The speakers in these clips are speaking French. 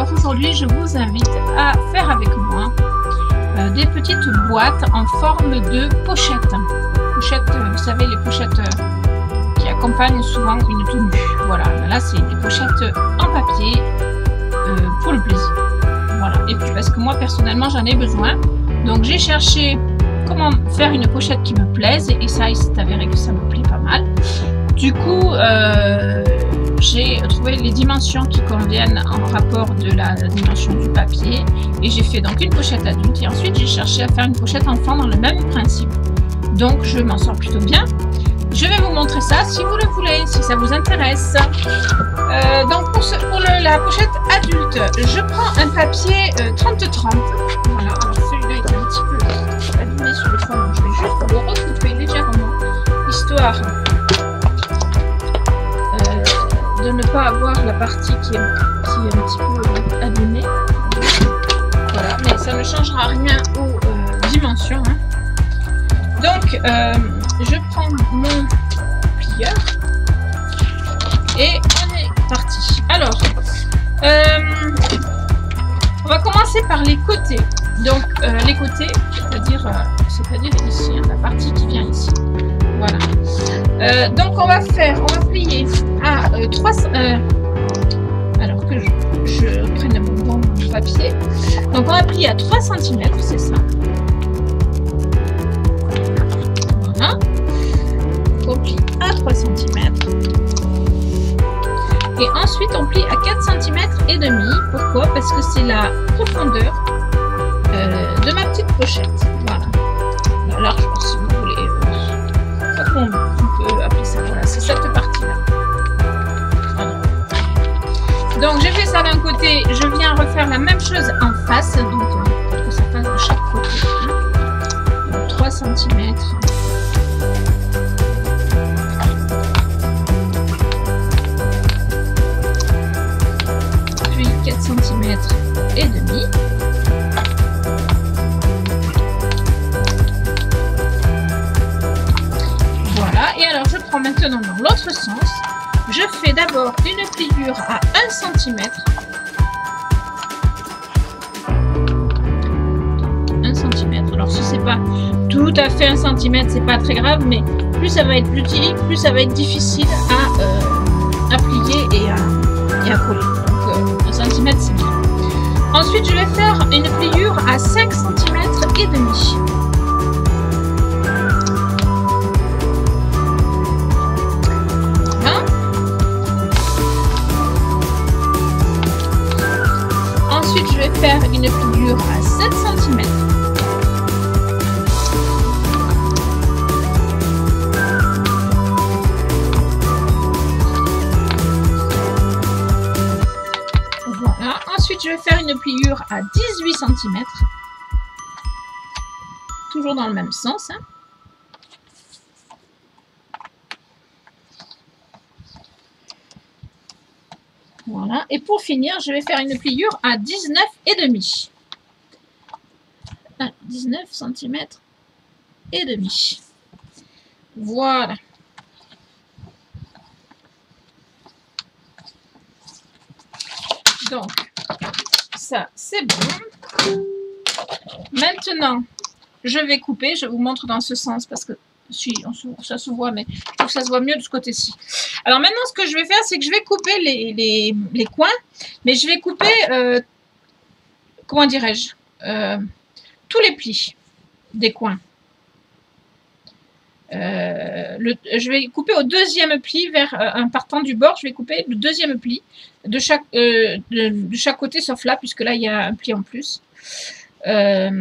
Alors aujourd'hui, je vous invite à faire avec moi des petites boîtes en forme de pochette. Pochette, vous savez, les pochettes qui accompagnent souvent une tenue. Voilà, là c'est des pochettes en papier pour le plaisir. Voilà, et puis parce que moi personnellement j'en ai besoin. Donc j'ai cherché comment faire une pochette qui me plaise et ça il s'est avéré que ça me plaît pas mal. Du coup, j'ai trouvé les dimensions qui conviennent en rapport de la dimension du papier et j'ai fait donc une pochette adulte et ensuite j'ai cherché à faire une pochette enfant dans le même principe. Donc je m'en sors plutôt bien. Je vais vous montrer ça si vous le voulez, si ça vous intéresse. Donc pour la pochette adulte, je prends un papier 30-30. Voilà, alors celui-là est un petit peu abîmé sur le fond, donc je vais juste le recouper légèrement, histoire de ne pas avoir la partie qui est un petit peu abîmée. Voilà, mais ça ne changera rien aux dimensions. Hein. Donc, je prends mon plieur et on est parti. Alors, on va commencer par les côtés. Donc, les côtés, c'est-à-dire ici, hein, la partie qui vient ici. Voilà. Donc, on va plier à 3 alors que je prenne mon bon papier. Donc, on va plier à 3 cm, c'est ça. Voilà. On plie à 3 cm. Et ensuite, on plie à 4 cm et demi. Pourquoi? Parce que c'est la profondeur de ma petite pochette. Voilà. La largeur, si vous voulez. On peut appeler ça. Voilà, c'est cette partie-là. Voilà. Donc, j'ai fait ça d'un côté. Je viens refaire la même chose en face. Donc, pour que ça fasse de chaque côté. Donc, 3 cm. Puis 4 cm et demi. Et alors je prends maintenant dans l'autre sens, je fais d'abord une pliure à 1 cm. 1 cm. Alors si c'est pas tout à fait 1 cm, c'est pas très grave, mais plus ça va être petit, plus ça va être difficile à plier et à coller. Donc 1 cm c'est bien. Ensuite je vais faire une pliure à 5 cm et demi. Ensuite, je vais faire une pliure à 7 cm. Voilà. Ensuite, je vais faire une pliure à 18 cm. Toujours dans le même sens. Hein. Voilà. Et pour finir, je vais faire une pliure à 19 et demi. 19 cm et demi. Voilà. Donc, ça, c'est bon. Maintenant, je vais couper. Je vous montre dans ce sens parce que si ça se voit, mais je trouve que ça se voit mieux de ce côté-ci. Alors maintenant, ce que je vais faire, c'est que je vais couper les coins, mais je vais couper, comment dirais-je, tous les plis des coins. Je vais couper au deuxième pli, en partant du bord, je vais couper le deuxième pli de chaque côté, sauf là, puisque là, il y a un pli en plus. Là,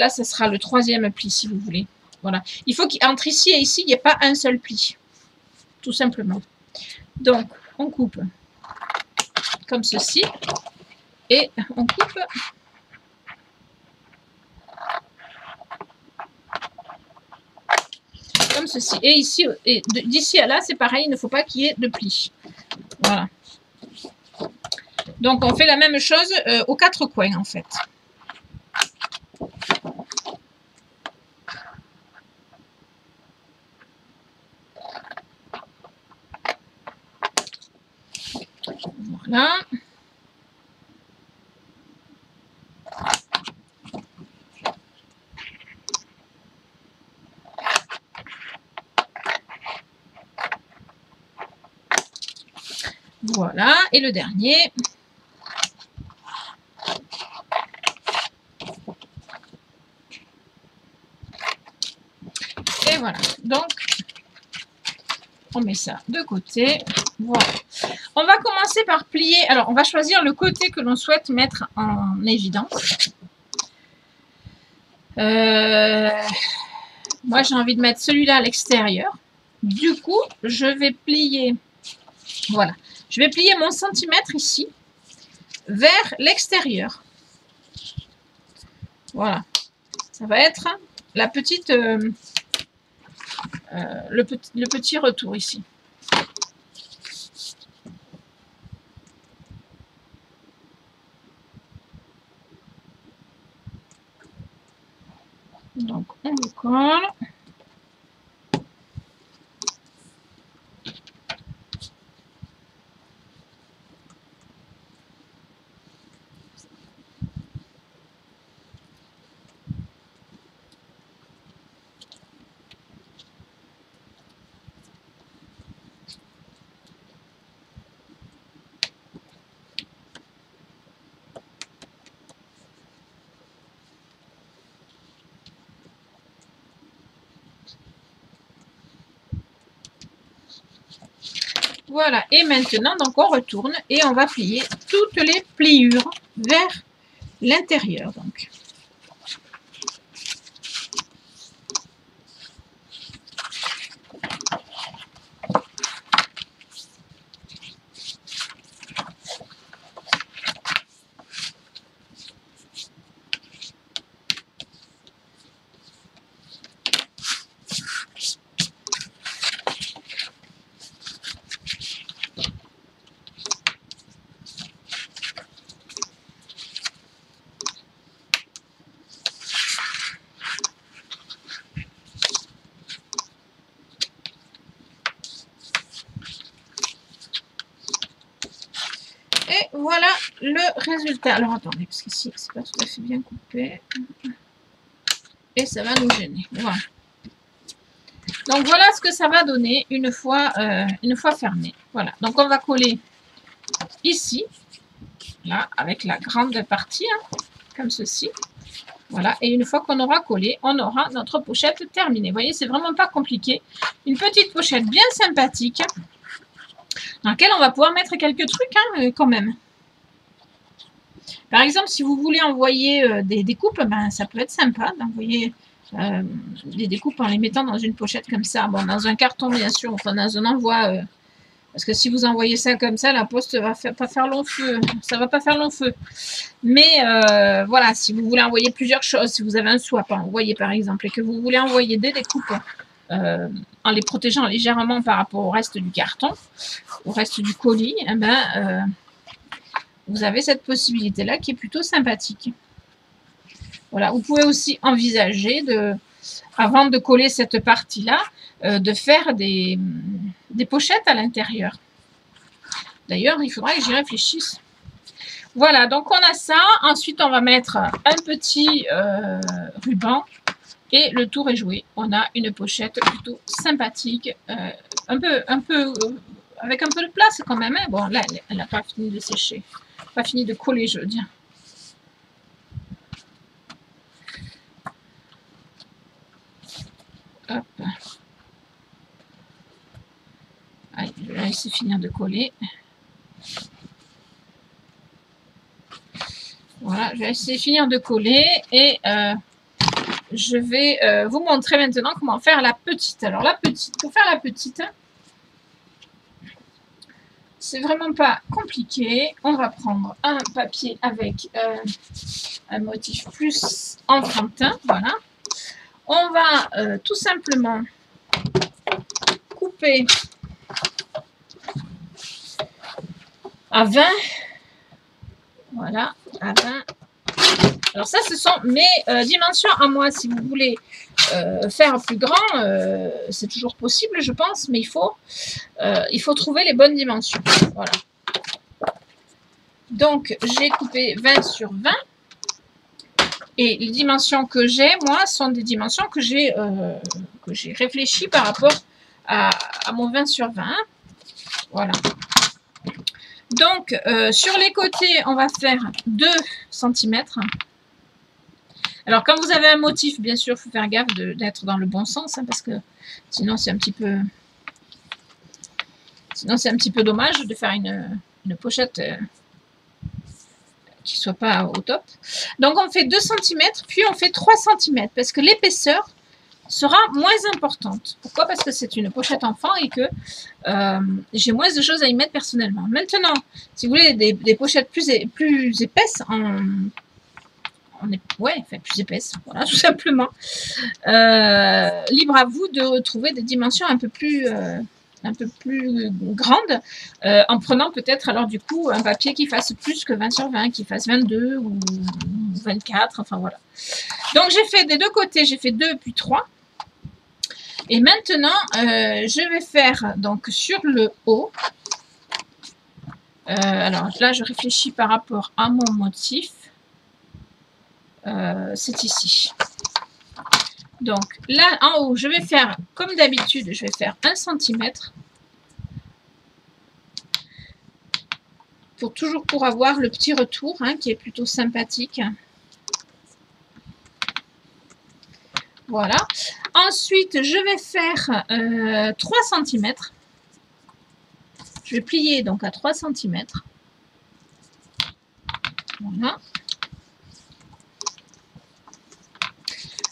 ce sera le troisième pli, si vous voulez. Voilà. Il faut qu'entre ici et ici, il n'y ait pas un seul pli. Tout simplement. Donc, on coupe comme ceci. Et on coupe comme ceci. Et ici, d'ici à là, c'est pareil, il ne faut pas qu'il y ait de plis. Voilà. Donc, on fait la même chose aux 4 coins, en fait. Voilà. Voilà, et le dernier. Et voilà, donc on met ça de côté. Voilà. On va commencer par plier. Alors, on va choisir le côté que l'on souhaite mettre en évidence. Moi, j'ai envie de mettre celui-là à l'extérieur. Du coup, je vais plier. Voilà. Je vais plier mon centimètre ici vers l'extérieur. Voilà. Ça va être la petite, le petit retour ici. Donc, on le colle. Voilà, et maintenant, donc on retourne et on va plier toutes les pliures vers l'intérieur. Donc. Et voilà le résultat. Alors attendez, parce qu'ici, c'est pas tout à fait bien coupé. Et ça va nous gêner. Voilà. Donc voilà ce que ça va donner une fois fermé. Voilà. Donc on va coller ici, là, avec la grande partie, hein, comme ceci. Voilà. Et une fois qu'on aura collé, on aura notre pochette terminée. Vous voyez, c'est vraiment pas compliqué. Une petite pochette bien sympathique, dans laquelle on va pouvoir mettre quelques trucs, hein, quand même. Par exemple, si vous voulez envoyer des découpes, ben, ça peut être sympa d'envoyer des découpes en les mettant dans une pochette comme ça. Bon, dans un carton, bien sûr, enfin dans un envoi. Parce que si vous envoyez ça comme ça, la poste va pas faire long feu. Ça va pas faire long feu. Mais voilà, si vous voulez envoyer plusieurs choses, si vous avez un swap à envoyer par exemple, et que vous voulez envoyer des découpes en les protégeant légèrement par rapport au reste du carton, au reste du colis, eh ben, vous avez cette possibilité-là qui est plutôt sympathique. Voilà, vous pouvez aussi envisager, avant de coller cette partie-là, de faire des pochettes à l'intérieur. D'ailleurs, il faudra que j'y réfléchisse. Voilà, donc on a ça. Ensuite, on va mettre un petit ruban et le tour est joué. On a une pochette plutôt sympathique, avec un peu de place quand même. Hein. Bon, là, elle n'a pas fini de sécher. Pas fini de coller, je veux dire. Hop. Allez, je vais la laisser finir de coller. Voilà, je vais essayer de finir de coller et je vais vous montrer maintenant comment faire la petite. Alors la petite, pour faire la petite, c'est vraiment pas compliqué. On va prendre un papier avec un motif plus enfantin, voilà. On va tout simplement couper à 20. Voilà, à 20. Alors ça, ce sont mes dimensions à moi. Si vous voulez faire plus grand, c'est toujours possible, je pense, mais il faut trouver les bonnes dimensions. Voilà. Donc, j'ai coupé 20 sur 20. Et les dimensions que j'ai, moi, sont des dimensions que j'ai réfléchies par rapport à mon 20 sur 20. Voilà. Donc, sur les côtés, on va faire 2 cm. Alors, quand vous avez un motif, bien sûr, il faut faire gaffe d'être dans le bon sens, hein, parce que sinon, c'est un petit peu... Sinon, c'est un petit peu dommage de faire une pochette qui ne soit pas au top. Donc, on fait 2 cm, puis on fait 3 cm, parce que l'épaisseur sera moins importante. Pourquoi? Parce que c'est une pochette enfant et que j'ai moins de choses à y mettre personnellement. Maintenant, si vous voulez des pochettes plus épaisses, plus épaisses, voilà, tout simplement. Libre à vous de trouver des dimensions un peu plus grandes, en prenant peut-être alors du coup un papier qui fasse plus que 20 sur 20, qui fasse 22 ou 24, enfin voilà. Donc j'ai fait des deux côtés, j'ai fait 2 puis 3. Et maintenant, je vais faire donc sur le haut. Alors là, je réfléchis par rapport à mon motif. C'est ici. Donc là, en haut, je vais faire, comme d'habitude, je vais faire 1 cm. Pour avoir le petit retour, hein, qui est plutôt sympathique. Voilà. Ensuite, je vais faire 3 cm. Je vais plier donc à 3 cm. Voilà.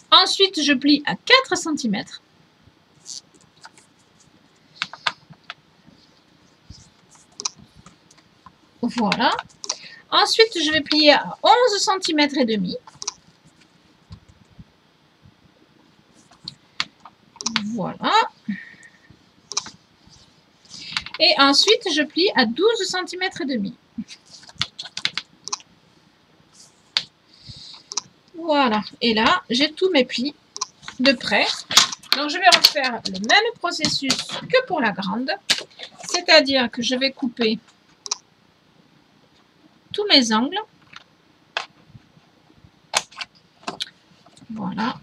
Ensuite, je plie à 4 cm. Voilà. Ensuite, je vais plier à 11 cm et demi. Voilà. Et ensuite, je plie à 12 cm et demi. Voilà. Et là, j'ai tous mes plis de près. Donc, je vais refaire le même processus que pour la grande. C'est-à-dire que je vais couper tous mes angles. Voilà.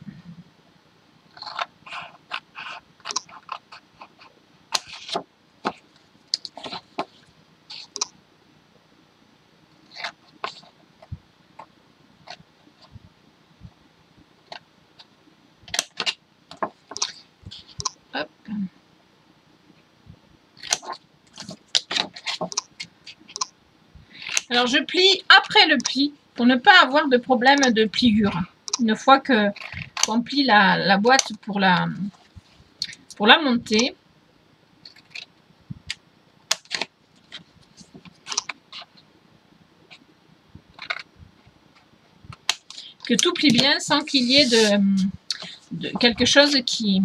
Hop. Alors, je plie après le pli pour ne pas avoir de problème de pliure. Une fois qu'on plie la boîte pour la monter. Que tout plie bien sans qu'il y ait de quelque chose qui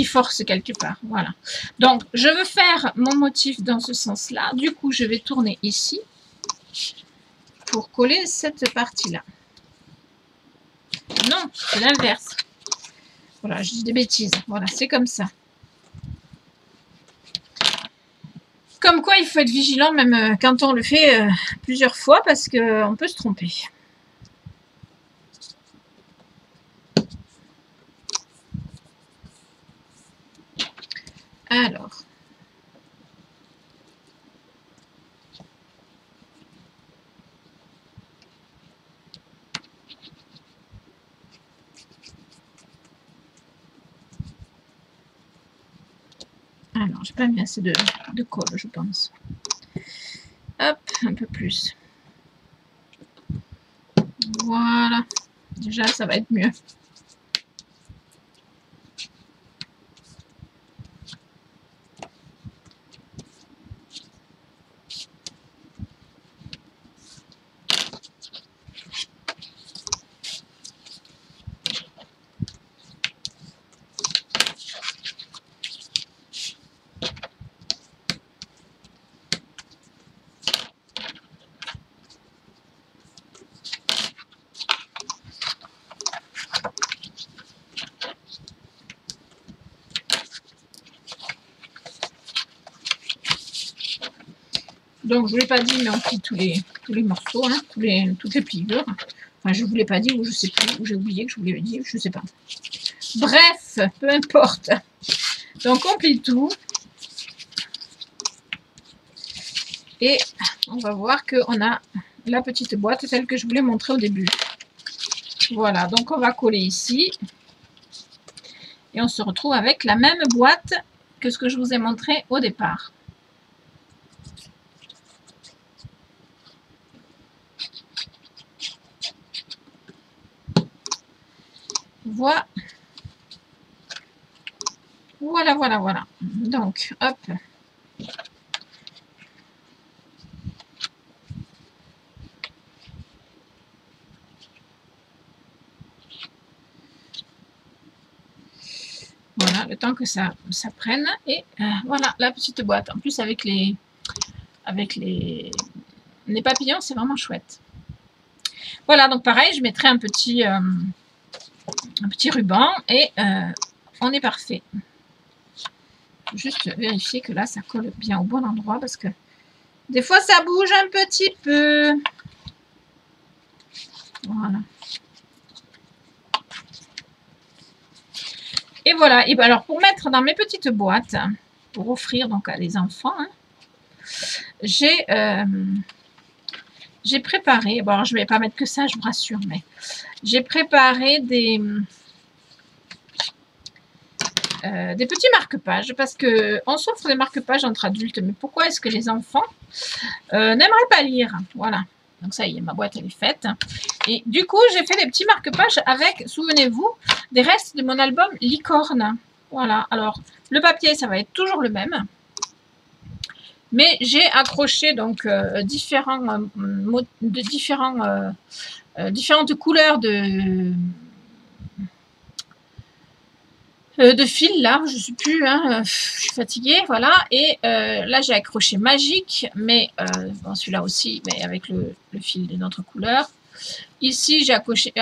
force quelque part. Voilà. Donc, je veux faire mon motif dans ce sens-là. Du coup, je vais tourner ici pour coller cette partie-là. Non, c'est l'inverse. Voilà, je dis des bêtises. Voilà, c'est comme ça. Comme quoi, il faut être vigilant même quand on le fait plusieurs fois parce qu'on peut se tromper. Alors. Alors, j'ai pas mis assez de colle, je pense. Hop, un peu plus. Voilà. Déjà, ça va être mieux. Donc, je ne vous l'ai pas dit, mais on plie tous les morceaux, hein, toutes les pliures. Enfin, je ne vous l'ai pas dit, ou je ne sais plus, ou j'ai oublié que je vous l'avais dit, je ne sais pas. Bref, peu importe. Donc, on plie tout. Et on va voir qu'on a la petite boîte, celle que je voulais montrer au début. Voilà, donc on va coller ici. Et on se retrouve avec la même boîte que ce que je vous ai montré au départ. Voilà. Voilà, voilà, voilà. Donc, hop. Voilà, le temps que ça prenne. Et voilà, la petite boîte. En plus, avec les papillons, c'est vraiment chouette. Voilà, donc pareil, je mettrai un petit ruban et on est parfait. Juste vérifier que là, ça colle bien au bon endroit parce que des fois, ça bouge un petit peu. Voilà. Et voilà. Et ben alors, pour mettre dans mes petites boîtes, pour offrir donc à les enfants, hein, j'ai préparé, bon, alors je ne vais pas mettre que ça, je vous rassure, mais j'ai préparé des petits marque-pages parce qu'on s'offre des marque-pages entre adultes, mais pourquoi est-ce que les enfants n'aimeraient pas lire? Voilà, donc ça y est, ma boîte elle est faite. Et du coup, j'ai fait des petits marque-pages avec, souvenez-vous, des restes de mon album Licorne. Voilà, alors le papier, ça va être toujours le même. Mais j'ai accroché donc différentes couleurs de fil là, je ne sais plus, hein, je suis fatiguée, voilà. Et là j'ai accroché Magique, mais bon, celui-là aussi, mais avec le fil d'une autre couleur. Ici j'ai accroché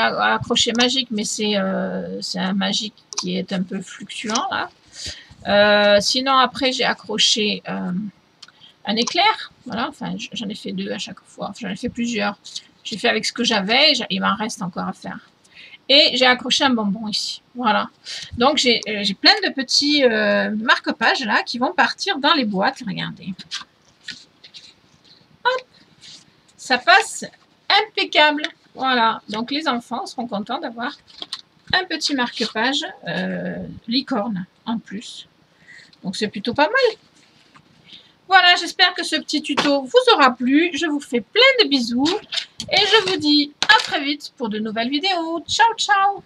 Magique, mais c'est un Magique qui est un peu fluctuant là. Sinon après j'ai accroché un éclair, voilà, enfin j'en ai fait 2 à chaque fois, enfin, j'en ai fait plusieurs. J'ai fait avec ce que j'avais, il m'en reste encore à faire. Et j'ai accroché un bonbon ici, voilà. Donc j'ai plein de petits marque-pages là qui vont partir dans les boîtes, regardez. Hop, ça passe impeccable, voilà. Donc les enfants seront contents d'avoir un petit marque-page licorne en plus. Donc c'est plutôt pas mal. Voilà, j'espère que ce petit tuto vous aura plu. Je vous fais plein de bisous et je vous dis à très vite pour de nouvelles vidéos. Ciao, ciao!